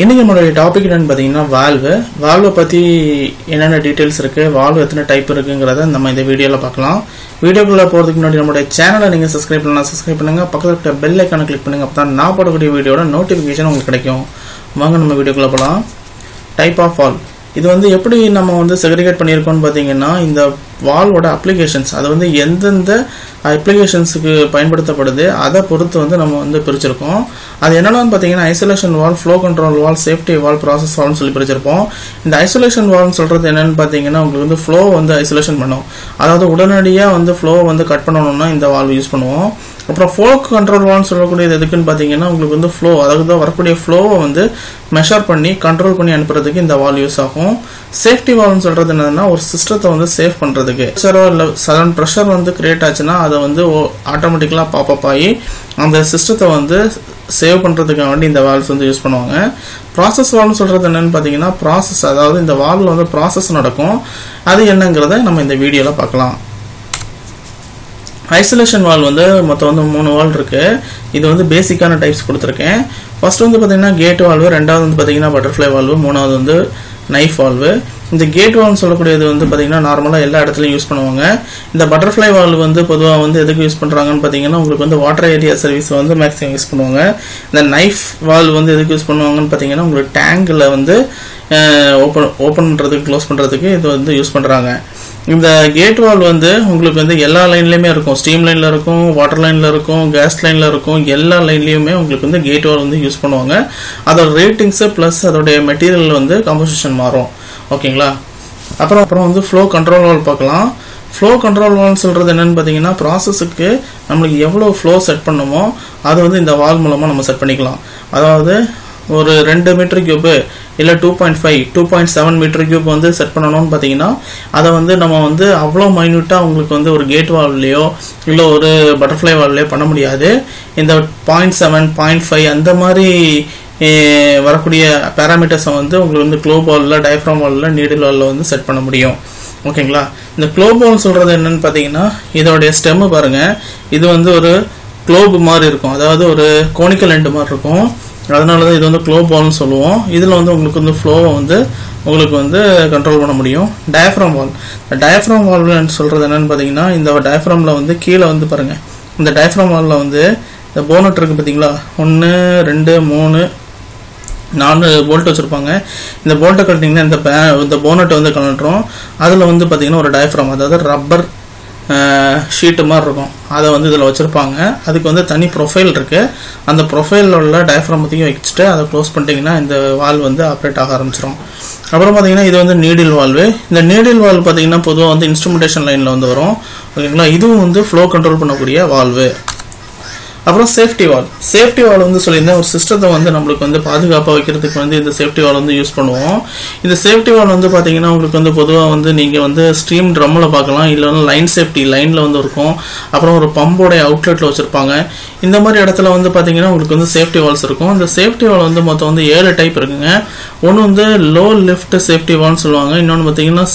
இன்னைக்கு நம்மளுடைய டாபிக் என்னன்னு பார்த்தீங்கன்னா வால்வை பற்றி என்னென்ன டீட்டெயில்ஸ் இருக்குது, வால்வ் எத்தனை டைப் இருக்குங்கிறத நம்ம இந்த வீடியோவில் பார்க்கலாம். வீடியோக்குள்ளே போகிறதுக்கு முன்னாடி நம்மளுடைய சேனலை நீங்கள் சப்ஸ்கிரைப் பண்ணுங்கள், பக்கத்தில் இருக்க பெல் ஐக்கானை கிளிக் பண்ணுங்கள். அப்போ தான் நான் போடக்கூடிய வீடியோட நோட்டிஃபிகேஷன் உங்களுக்கு கிடைக்கும். வாங்க நம்ம வீடியோக்குள்ளே போகலாம். டைப் ஆஃப் வால்வ் இது எப்படி நம்ம செக்ரிகேட் பண்ணியிருக்கோம்னு பார்த்தீங்கன்னா, இந்த வால்வோட அப்ளிகேஷன்ஸ் அது எந்தெந்த அப்ளிகேஷன்ஸுக்கு பயன்படுத்தப்படுது அதை பொறுத்து நம்ம பிரிச்சிருக்கோம். அது என்னென்னு பார்த்தீங்கன்னா, isolation valve, flow control valve, safety valve, process வால்னு சொல்லி பிரிச்சிருப்போம். இந்த ஐசோலேஷன் வால்னு சொல்கிறது என்னென்னு பார்த்தீங்கன்னா, உங்களுக்கு ஃப்ளோ ஐசோலேஷன் பண்ணும். அதாவது உடனடியாக ஃப்ளோ கட் பண்ணணும்னா இந்த வால்வ் யூஸ் பண்ணுவோம். அப்புறம் ஃப்ளோ கண்ட்ரோல் வால்னு சொல்லக்கூடியது எதுக்குன்னு பார்த்தீங்கன்னா, உங்களுக்கு ஃப்ளோ அதாவது வரக்கூடிய ஃப்ளோவை மெஷர் பண்ணி கண்ட்ரோல் பண்ணி அனுப்புறதுக்கு இந்த வால்வ் யூஸ் ஆகும். சேஃப்டி வால்வ்னு சொல்கிறது என்னன்னா, ஒரு சிஸ்டத்தை சேஃப் பண்ணுறதுக்கு இல்லை சடன் ப்ரெஷர் கிரியேட் ஆச்சுன்னா அதை ஆட்டோமேட்டிக்கலாக பாப்பப் ஆகி அந்த சிஸ்டத்தை சேவ் பண்ணுறதுக்காக வேண்டி இந்த வால்வ்ஸ் யூஸ் பண்ணுவாங்க. ப்ராசஸ் வால்வ்னு சொல்கிறது என்னென்னு பார்த்தீங்கன்னா, ப்ராசஸ் அதாவது இந்த வால்வில் ப்ராசஸ் நடக்கும். அது என்னங்கிறத நம்ம இந்த வீடியோவில் பார்க்கலாம். ஐசோலேஷன் வால்வ் மொத்தம் 3 வால்வ் இருக்கு. இது பேசிக்கான டைப்ஸ் கொடுத்துருக்கேன். ஃபர்ஸ்ட் பார்த்தீங்கன்னா கேட் வால்வு, ரெண்டாவது பார்த்தீங்கன்னா பட்டர்ஃப்ளை வால்வு, மூணாவது நைஃப் வால்வு. இந்த கேட் வால்வ்னு சொல்லக்கூடியது பார்த்தீங்கன்னா நார்மலாக எல்லா இடத்துலையும் யூஸ் பண்ணுவாங்க. இந்த பட்டர்ஃப்ளை வால்வு பொதுவாக எதுக்கு யூஸ் பண்ணுறாங்கன்னு பார்த்தீங்கன்னா, உங்களுக்கு water area service maximum use பண்ணுவாங்க. இந்த நைஃப் வால்வ் எதுக்கு யூஸ் பண்ணுவாங்கன்னு பார்த்தீங்கன்னா, உங்களுக்கு டேங்கில் ஓப்பன் பண்ணுறதுக்கு க்ளோஸ் பண்ணுறதுக்கு இது யூஸ் பண்ணுறாங்க. இந்த கேட் வால்வ் உங்களுக்கு எல்லா லைன்லையுமே இருக்கும். ஸ்டீம் லைனில் இருக்கும், வாட்டர் லைனில் இருக்கும், கேஸ் லைனில் இருக்கும். எல்லா லைன்லையுமே உங்களுக்கு கேட் வால்வ் யூஸ் பண்ணுவாங்க. அதோட ரேட்டிங்ஸு ப்ளஸ் அதோடைய மெட்டீரியல் கம்போசிஷன் மாறும். ஓகேங்களா? அப்புறம் ஃப்ளோ கண்ட்ரோல் வால்வ் பார்க்கலாம். ஃப்ளோ கண்ட்ரோல் வால்வ் சொல்கிறது என்னென்னு பார்த்தீங்கன்னா, ப்ராசஸுக்கு நம்மளுக்கு எவ்வளோ ஃப்ளோ செட் பண்ணுமோ அது இந்த வால்வ் மூலமாக நம்ம செட் பண்ணிக்கலாம். அதாவது ஒரு 2 மீட்டர் கியூபு இல்லை 2.7 மீட்டர் கியூப் செட் பண்ணணும்னு பார்த்தீங்கன்னா, அதை நம்ம அவ்வளோ மைன்யூட்டாக உங்களுக்கு ஒரு கேட் வால்வ்லையோ இல்லை ஒரு பட்டர்ஃப்ளை வால்வ்லையோ பண்ண முடியாது. இந்த 0.7, 0.5 அந்த மாதிரி வரக்கூடிய பேராமீட்டர்ஸை உங்களுக்கு க்ளோப் வால்வில், டயஃப்ராம் வால்வில், நீடில் வால்வில் செட் பண்ண முடியும். ஓகேங்களா? இந்த க்ளோப் வால்வ் சொல்கிறது என்னென்னு பார்த்தீங்கன்னா, இதோடைய ஸ்டெம்மு பாருங்கள். இது ஒரு க்ளோப் மாதிரி இருக்கும், அதாவது ஒரு கோனிக்கல் எண்டு மாதிரி இருக்கும். அதனால தான் இது க்ளோப் வால்வ்னு சொல்லுவோம். இதில் உங்களுக்கு ஃப்ளோவை உங்களுக்கு கண்ட்ரோல் பண்ண முடியும். டயஃப்ராம் வால்வ், டயஃப்ராம் வால்வ்னு சொல்கிறது என்னென்னு பார்த்தீங்கன்னா, இந்த டயஃப்ராமில் கீழே பாருங்கள், இந்த டயஃப்ராம் வால்வில் இந்த போனட் இருக்குது பார்த்தீங்களா, 1 2 3 4 போல்ட் வச்சுருப்பாங்க. இந்த போல்ட்டை கட்டிங்கன்னா இந்த போனட்டை கலட்டுறோம். அதில் பார்த்தீங்கன்னா ஒரு டயஃப்ராம், அதாவது ரப்பர் ஷீட்டு மாதிரி இருக்கும். அதை இதில் வச்சுருப்பாங்க. அதுக்கு தனி ப்ரொஃபைல் இருக்குது. அந்த ப்ரொஃபைலில் உள்ள டயஃப்ராம் பற்றியும் வச்சுட்டு அதை க்ளோஸ் பண்ணிட்டீங்கன்னா இந்த வால்வ் ஆப்ரேட் ஆக ஆரம்பிச்சிடும். அப்புறம் பார்த்தீங்கன்னா இது நீடில் வால்வு. இந்த நீடில் வால்வ் பார்த்தீங்கன்னா பொதுவாக இன்ஸ்ட்ருமெண்டேஷன் லைனில் வரும். ஓகேங்களா? இதுவும் ஃப்ளோ கண்ட்ரோல் பண்ணக்கூடிய வால்வு. அப்புறம் சேஃப்டி வால்வ். சேஃப்டி வால்வ் சொல்லியிருந்தேன், ஒரு சிஸ்டத்தை நம்மளுக்கு பாதுகாப்பாக வைக்கிறதுக்கு இந்த சேஃப்டி வால்வ் யூஸ் பண்ணுவோம். இந்த சேஃப்டி வால்வ் பார்த்தீங்கன்னா உங்களுக்கு பொதுவாக நீங்கள் ஸ்ட்ரீம் ட்ரம்மில் பார்க்கலாம், இல்லைன்னா லைன் சேஃப்டி லைனில் இருக்கும். அப்புறம் ஒரு பம்போடைய அவுட்லெட்டில் வச்சுருப்பாங்க. இந்த மாதிரி இடத்துல பார்த்தீங்கன்னா உங்களுக்கு சேஃப்டி வால்வ்ஸ் இருக்கும். இந்த சேஃப்டி வால்வ் மொத்தம் 7 டைப் இருக்குங்க. ஒன்று லோ லிஃப்ட் சேஃப்டி வால்வ்னு சொல்லுவாங்க. இன்னொன்று பார்த்தீங்கன்னா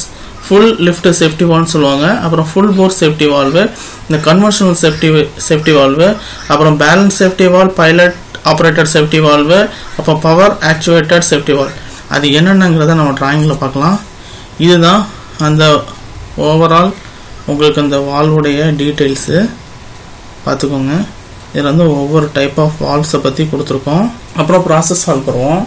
ஃபுல் லிஃப்ட் சேஃப்டி வால்வ்னு சொல்லுவாங்க. அப்புறம் ஃபுல் போர் சேஃப்டி வால்வு, இந்த கன்வென்ஷனல் சேஃப்டி வால்வு, அப்புறம் balance safety valve, pilot operated safety valve, அப்புறம் பவர் ஆக்சுவேட்டட் சேஃப்டி வால்வ். அது என்னென்னங்கிறத நம்ம டிராயிங்கில் பார்க்கலாம். இதுதான் அந்த ஓவரால் உங்களுக்கு அந்த வால்வுடைய டீட்டெயில்ஸு பார்த்துக்கோங்க. இதில் ஒவ்வொரு டைப் ஆஃப் வால்வ்ஸை பற்றி கொடுத்துருக்கோம். அப்புறம் ப்ராசஸ் வால்வ் வருவோம்.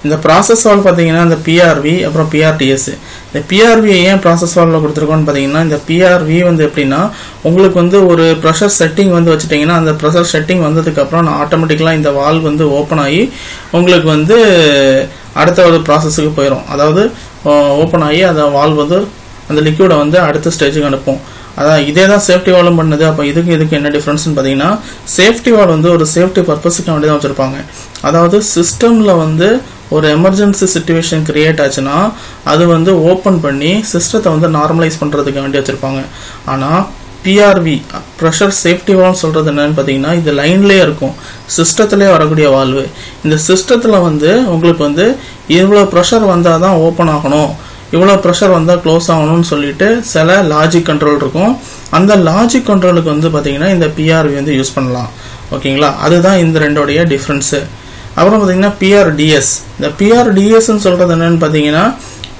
இந்த ப்ராசஸ் வால்வ் பார்த்தீங்கன்னா இந்த பிஆர்வி அப்புறம் பிஆர்டிஎஸ். இந்த பிஆர்வியை ஏன் ப்ராசஸ் வால்வில் கொடுத்துருக்கோன்னு பார்த்தீங்கன்னா, இந்த பிஆர்வி எப்படின்னா, உங்களுக்கு ஒரு ப்ரெஷர் செட்டிங் வச்சுட்டிங்கன்னா, அந்த ப்ரெஷர் செட்டிங் வந்ததுக்கப்புறம் ஆட்டோமேட்டிக்கலாக இந்த வால்வ் ஓப்பன் ஆகி உங்களுக்கு அடுத்த ஒரு ப்ராசஸுக்கு போயிடும். அதாவது ஓப்பன் ஆகி அந்த வால்வ் அந்த லிக்விடை அடுத்த ஸ்டேஜுக்கு அனுப்பும். அதான் இதே தான் சேஃப்டி வால்வும் பண்ணுது. அப்போ இதுக்கு என்ன டிஃப்ரென்ஸ்னு பார்த்தீங்கன்னா, சேஃப்டி வால்வ் ஒரு சேஃப்டி பர்பஸுக்கு வேண்டி தான் வச்சுருப்பாங்க. அதாவது சிஸ்டமில் ஒரு எமர்ஜென்சி சிச்சுவேஷன் கிரியேட் ஆச்சுன்னா அது ஓப்பன் பண்ணி சிஸ்டத்தை நார்மலைஸ் பண்ணுறதுக்கு வேண்டி வச்சுருப்பாங்க. ஆனால் பிஆர்வி ப்ரெஷர் சேஃப்டி வால்வ் சொல்கிறது என்னன்னு பார்த்தீங்கன்னா, இது லைன்லேயே இருக்கும், சிஸ்டத்துலேயே வரக்கூடிய வால்வு. இந்த சிஸ்டத்தில் உங்களுக்கு இவ்வளோ ப்ரெஷர் வந்தால் தான் ஓப்பன் ஆகணும், இவ்வளோ ப்ரெஷர் வந்தால் க்ளோஸ் ஆகணும்னு சொல்லிட்டு சில லாஜிக் கண்ட்ரோல் இருக்கும். அந்த லாஜிக் கண்ட்ரோலுக்கு பார்த்தீங்கன்னா இந்த பிஆர்வி யூஸ் பண்ணலாம். ஓகேங்களா? அதுதான் இந்த ரெண்டோடைய டிஃப்ரென்ஸு. அப்புறம் பார்த்தீங்கன்னா PRDS. இந்த PRDSன்னு சொல்கிறது என்னென்னு பார்த்தீங்கன்னா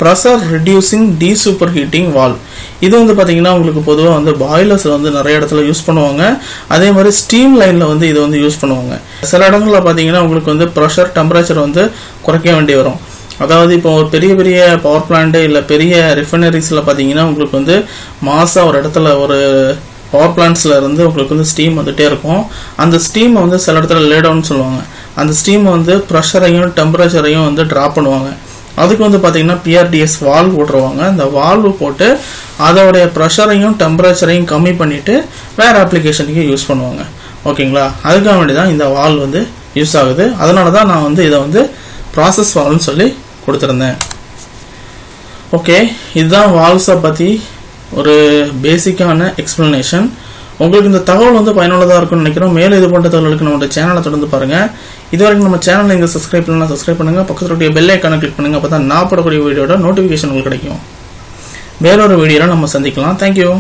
ப்ரெஷர் ரிடியூசிங் டீசூப்பர் ஹீட்டிங் வால்வ். இது வந்து பார்த்தீங்கன்னா உங்களுக்கு பொதுவாக வந்து பாய்லர்ஸில் வந்து நிறைய இடத்துல யூஸ் பண்ணுவாங்க. அதே மாதிரி ஸ்டீம் லைனில் வந்து இது வந்து யூஸ் பண்ணுவாங்க. சில இடங்களில் பார்த்தீங்கன்னா உங்களுக்கு வந்து ப்ரெஷர் டெம்பரேச்சர் வந்து குறைக்க வேண்டி வரும். அதாவது இப்போ ஒரு பெரிய பெரிய பவர் பிளான்ட்டு இல்லை பெரிய ரிஃபைனரிஸில் பார்த்தீங்கன்னா உங்களுக்கு வந்து மாதம் ஒரு இடத்துல ஒரு பவர் பிளான்ட்ஸில் இருந்து உங்களுக்கு வந்து ஸ்டீம் வந்துகிட்டே இருக்கும். அந்த ஸ்டீமை வந்து சில இடத்துல லே டவுன் சொல்லுவாங்க. அந்த ஸ்டீமை வந்து ப்ரெஷரையும் டெம்பரேச்சரையும் வந்து ட்ராப் பண்ணுவாங்க. அதுக்கு வந்து பார்த்தீங்கன்னா PRDS வால்வ் போட்டுருவாங்க. அந்த வால்வு போட்டு அதோடைய ப்ரெஷரையும் டெம்பரேச்சரையும் கம்மி பண்ணிவிட்டு வேறு அப்ளிகேஷனுக்கு யூஸ் பண்ணுவாங்க. ஓகேங்களா? அதுக்காக வேண்டி தான் இந்த வால்வ் வந்து யூஸ் ஆகுது. அதனால தான் நான் வந்து இதை வந்து ப்ராசஸ் வால்வ்னு சொல்லி கொடுத்துருந்தேன். ஓகே, இதுதான் வால்வ்ஸை பற்றி ஒரு பேசிக்கான எக்ஸ்ப்ளனேஷன். உங்களுக்கு இந்த தகவல் வந்து பயனுள்ளதாக இருக்கும்னு நினைக்கிறோம். மேலும் இது போன்ற தகவலுக்கு நம்மளோட சேனலை தொடர்ந்து பாருங்கள். இதுவரைக்கும் நம்ம சேனலை இங்கே சப்ஸ்கிரைப் பண்ணலாம், சப்ஸ்கிரைப் பண்ணுங்கள். பக்கத்தில் பெல் ஐக்கானை கிளிக் பண்ணுங்கள். அப்போ தான் நான் போடக்கூடிய வீடியோட நோட்டிஃபிகேஷன் உங்களுக்கு கிடைக்கும். வேறொரு வீடியோவில் நம்ம சந்திக்கலாம். தேங்க்யூ.